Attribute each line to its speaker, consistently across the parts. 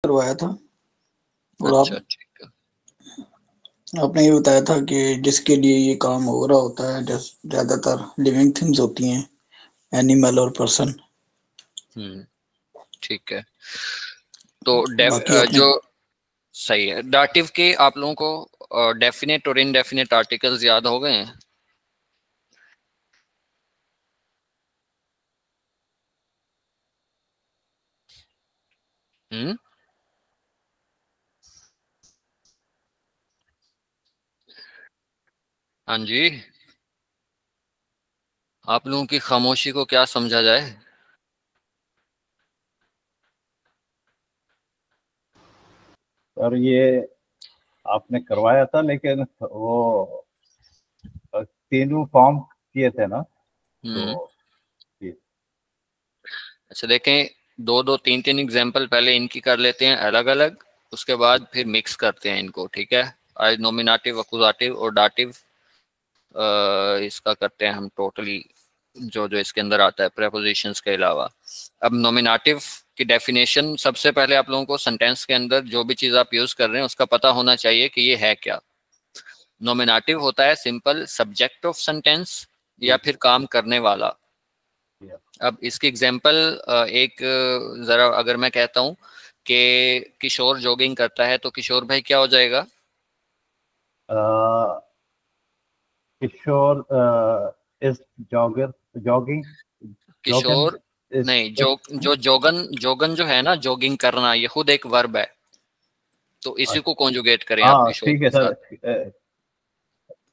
Speaker 1: करवाया था और
Speaker 2: अच्छा ठीक है।
Speaker 1: आपने ये बताया था कि जिसके लिए ये काम हो रहा होता है ज्यादातर लिविंग थिंग्स होती हैं, एनिमल और पर्सन।
Speaker 2: ठीक है। तो
Speaker 1: बाकी आपने
Speaker 2: जो सही है, डाटिव के आप लोगों को डेफिनेट और इनडेफिनेट आर्टिकल्स याद हो गए हैं? हम्म। हाँ जी, आप लोगों की खामोशी को क्या समझा जाए?
Speaker 3: और ये आपने करवाया था, लेकिन वो तीनों फॉर्म किए थे ना, तो ये
Speaker 2: अच्छा देखें, दो दो तीन तीन एग्जाम्पल पहले इनकी कर लेते हैं अलग अलग, उसके बाद फिर मिक्स करते हैं इनको, ठीक है। आज नॉमिनेटिव, अकुजाटिव और डाटिव इसका करते हैं हम टोटली, जो जो इसके अंदर आता है प्रेपोजिशंस के अलावा। अब नॉमिनेटिव की डेफिनेशन, सबसे पहले आप लोगों को सेंटेंस के अंदर जो भी चीज आप यूज कर रहे हैं उसका पता होना चाहिए कि ये है क्या। नॉमिनेटिव होता है सिंपल सब्जेक्ट ऑफ सेंटेंस या फिर काम करने वाला। अब इसकी एग्जांपल एक जरा अगर मैं कहता हूँ कि किशोर जॉगिंग करता है, तो किशोर भाई क्या हो जाएगा?
Speaker 3: किशोर इज जॉगिंग
Speaker 2: किशोर नहीं, जो जोगन, जोगन जो है ना, जॉगिंग करना, ये खुद एक वर्ब है, तो इसी को कॉन्जुगेट करें आप
Speaker 3: हाँ
Speaker 2: किशोर
Speaker 3: ठीक है
Speaker 2: के
Speaker 3: सर।
Speaker 2: साथ।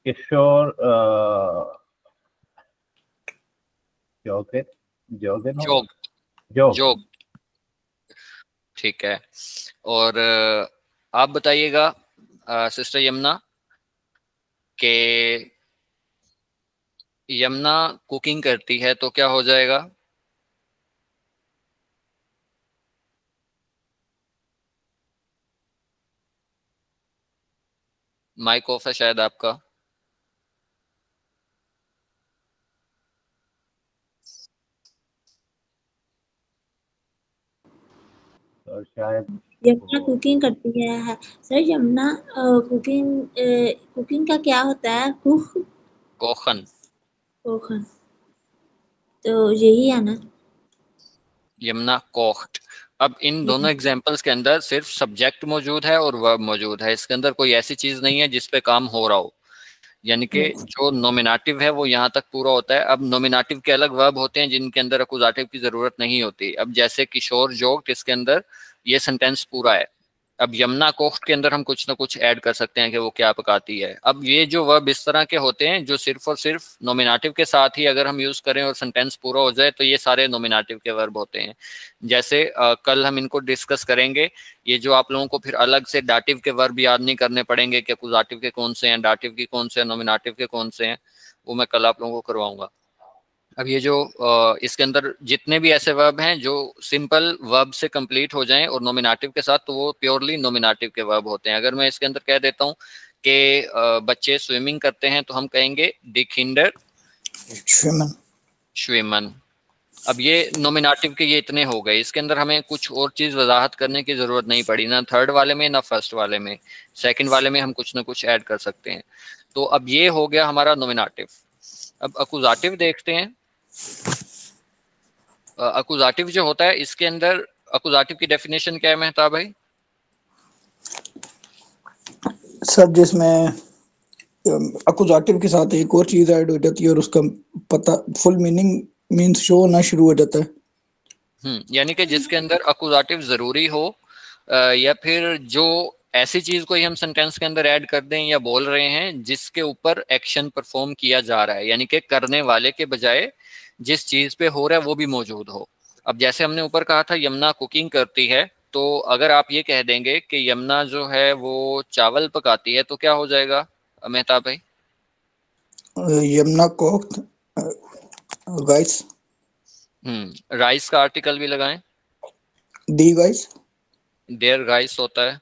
Speaker 3: किशोर जॉगिंग जॉगिंग होगा।
Speaker 2: जोग,
Speaker 3: जोग।
Speaker 2: जोग, ठीक है। और आप बताइएगा सिस्टर यमुना के यमुना कुकिंग करती है तो क्या हो जाएगा? माइक ऑफ है शायद आपका।
Speaker 3: और शायद
Speaker 4: यमुना कुकिंग करती है सर। यमुना कुकिंग का क्या होता है? कुक,
Speaker 2: कोखन।
Speaker 4: कोखन, तो यही है ना।
Speaker 2: यमुना कोख्ड। अब इन दोनों एग्जांपल्स के अंदर सिर्फ सब्जेक्ट मौजूद है और वर्ब मौजूद है, इसके अंदर कोई ऐसी चीज नहीं है जिस पे काम हो रहा हो, यानी कि जो नॉमिनेटिव है वो यहाँ तक पूरा होता है। अब नॉमिनेटिव के अलग वर्ब होते हैं जिनके अंदर अकुजाटिव की जरूरत नहीं होती। अब जैसे किशोर जोग्ड, इसके अंदर ये सेंटेंस पूरा है। अब यमुना कोख्ड के अंदर हम कुछ ना कुछ ऐड कर सकते हैं कि वो क्या पकाती है। अब ये जो वर्ब इस तरह के होते हैं जो सिर्फ और सिर्फ नॉमिनेटिव के साथ ही अगर हम यूज करें और सेंटेंस पूरा हो जाए, तो ये सारे नॉमिनेटिव के वर्ब होते हैं। जैसे कल हम इनको डिस्कस करेंगे। ये जो आप लोगों को फिर अलग से डाटिव के वर्ब याद नहीं करने पड़ेंगे कि अकुजाटिव के कौन से हैं, डाटिव के कौन से हैं, नॉमिनेटिव के कौन से हैं, वो मैं कल आप लोगों को करवाऊंगा। अब ये जो इसके अंदर जितने भी ऐसे वर्ब हैं जो सिंपल वर्ब से कंप्लीट हो जाएं और नॉमिनेटिव के साथ, तो वो प्योरली नॉमिनेटिव के वर्ब होते हैं। अगर मैं इसके अंदर कह देता हूं कि बच्चे स्विमिंग करते हैं, तो हम कहेंगे डी किंडर
Speaker 1: श्विमन।
Speaker 2: श्विमन। अब ये नॉमिनेटिव के ये इतने हो गए, इसके अंदर हमें कुछ और चीज वजाहत करने की जरूरत नहीं पड़ी, ना थर्ड वाले में ना फर्स्ट वाले में। सेकंड वाले में हम कुछ ना कुछ ऐड कर सकते हैं। तो अब ये हो गया हमारा नॉमिनेटिव। अब अकुजाटिव देखते हैं। अकुजाटिव जो होता है, इसके अंदर अकुजाटिव की डेफिनेशन क्या है मेहताब भाई?
Speaker 1: सर जिसमें अकुजाटिव के साथ एक और चीज ऐड हो जाती है और उसका पता फुल मीनिंग मीन्स शो होना शुरू हो जाता है।
Speaker 2: यानी कि जिसके अंदर अकुजाटिव जरूरी हो, या फिर जो ऐसी चीज को ही हम सेंटेंस के अंदर ऐड कर दें या बोल रहे हैं जिसके ऊपर एक्शन परफॉर्म किया जा रहा है, यानी कि करने वाले के बजाय जिस चीज पे हो रहा है वो भी मौजूद हो। अब जैसे हमने ऊपर कहा था यमुना कुकिंग करती है, तो अगर आप ये कह देंगे कि यमुना जो है वो चावल पकाती है, तो क्या हो जाएगा मेहताब भाई?
Speaker 1: Yamuna cocked rice.
Speaker 2: राइस का आर्टिकल भी लगाएं।
Speaker 1: दी राइस।
Speaker 2: देयर राइस होता है।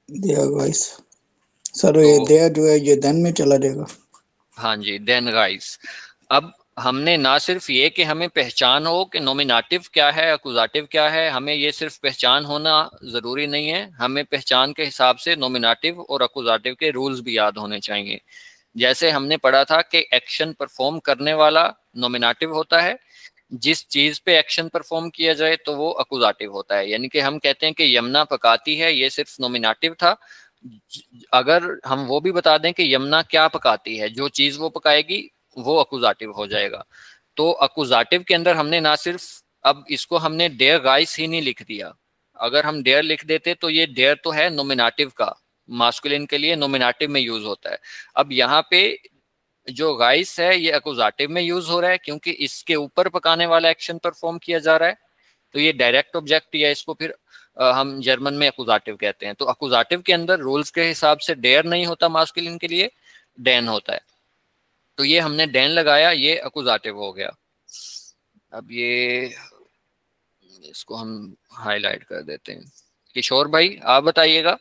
Speaker 1: There rice. सर
Speaker 2: तो
Speaker 1: ये देयर जो है ये देन में चला जाएगा।
Speaker 2: हाँ जी, देन राइस। अब हमने ना सिर्फ ये कि हमें पहचान हो कि नॉमिनेटिव क्या है, अकुजाटिव क्या है, हमें ये सिर्फ पहचान होना ज़रूरी नहीं है, हमें पहचान के हिसाब से नॉमिनेटिव और अकुजाटिव के रूल्स भी याद होने चाहिए। जैसे हमने पढ़ा था कि एक्शन परफॉर्म करने वाला नॉमिनेटिव होता है, जिस चीज़ पे एक्शन परफॉर्म किया जाए तो वो अकुजाटिव होता है। यानी कि हम कहते हैं कि यमुना पकाती है, ये सिर्फ नॉमिनेटिव था। अगर हम वो भी बता दें कि यमुना क्या पकाती है, जो चीज़ वो पकाएगी वो अकुजाटिव हो जाएगा। तो अकुजाटिव के अंदर हमने ना सिर्फ, अब इसको हमने डेयर गाइस ही नहीं लिख दिया। अगर हम डेयर लिख देते तो ये डेयर तो है नॉमिनेटिव का, मास्कुलिन के लिए नॉमिनेटिव में यूज होता है। अब यहाँ पे जो गाइस है ये अकुजाटिव में यूज हो रहा है क्योंकि इसके ऊपर पकाने वाला एक्शन परफॉर्म किया जा रहा है, तो ये डायरेक्ट ऑब्जेक्ट या इसको फिर हम जर्मन में अकुजाटिव कहते हैं। तो अकुजाटिव के अंदर रूल्स के हिसाब से डेयर नहीं होता मास्कुलिन के लिए, डैन होता है। तो ये हमने डैन लगाया, ये अकुजाटिव हो गया। अब ये इसको हम हाईलाइट कर देते हैं। किशोर भाई आप बताइएगा।